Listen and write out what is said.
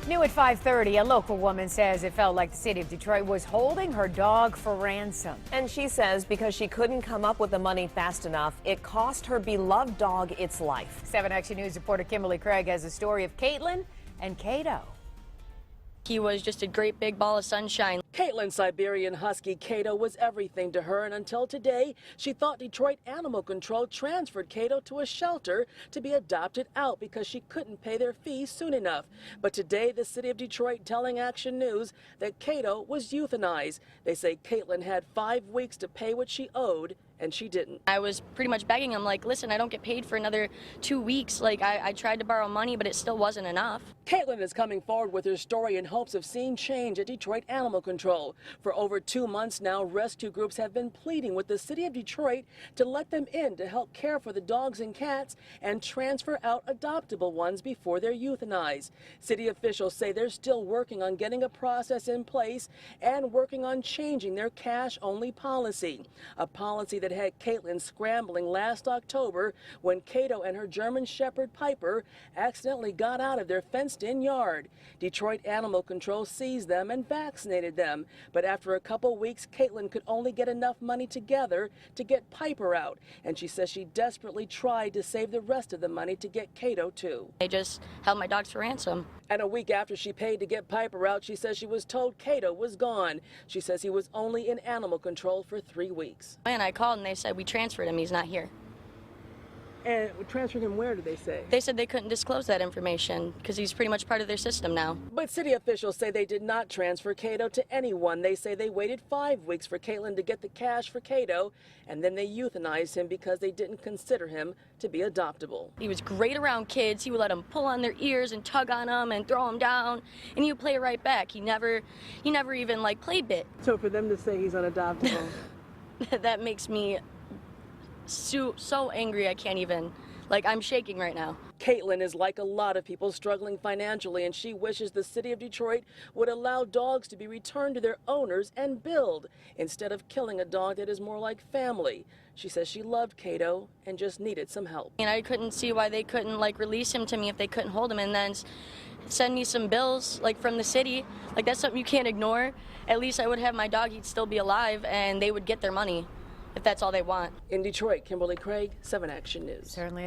New at 5:30, a local woman says it felt like the city of Detroit was holding her dog for ransom. And she says because she couldn't come up with the money fast enough, it cost her beloved dog its life. 7 Action News reporter Kimberly Craig has a story of Caitlin and Cato. He was just a great big ball of sunshine. Caitlin's Siberian Husky Cato was everything to her, and until today, she thought Detroit Animal Control transferred Cato to a shelter to be adopted out because she couldn't pay their fees soon enough. But today, the city of Detroit telling Action News that Cato was euthanized. They say Caitlin had 5 weeks to pay what she owed, and she didn't. I was pretty much begging him, like, listen, I don't get paid for another 2 weeks. Like, I tried to borrow money, but it still wasn't enough. Caitlin is coming forward with her story in hopes of seeing change at Detroit Animal Control. For over 2 months now, rescue groups have been pleading with the city of Detroit to let them in to help care for the dogs and cats and transfer out adoptable ones before they're euthanized. City officials say they're still working on getting a process in place and working on changing their cash-only policy, a policy that had Caitlin scrambling last October when Cato and her German Shepherd Piper accidentally got out of their fenced-in yard. Detroit Animal Control seized them and vaccinated them, but after a couple weeks, Caitlin could only get enough money together to get Piper out, and she says she desperately tried to save the rest of the money to get Cato too. They just held my dogs for ransom. And a week after she paid to get Piper out, she says she was told Cato was gone. She says he was only in animal control for 3 weeks. And I called and they said, we transferred him, he's not here. And transferred him where, did they say? They said they couldn't disclose that information because he's pretty much part of their system now. But city officials say they did not transfer Cato to anyone. They say they waited 5 weeks for Caitlin to get the cash for Cato, and then they euthanized him because they didn't consider him to be adoptable. He was great around kids. He would let them pull on their ears and tug on them and throw them down, and he would play right back. He never even like played bit. So for them to say he's unadoptable, that makes me so angry I can't even, like, I'm shaking right now. Caitlin is like a lot of people struggling financially, and she wishes the city of Detroit would allow dogs to be returned to their owners and billed instead of killing a dog that is more like family. She says she loved Cato and just needed some help. And I couldn't see why they couldn't like release him to me if they couldn't hold him and then send me some bills like from the city. Like, that's something you can't ignore. At least I would have my dog, he'd still be alive, and they would get their money if that's all they want. In Detroit, Kimberly Craig, 7 Action News. Certainly.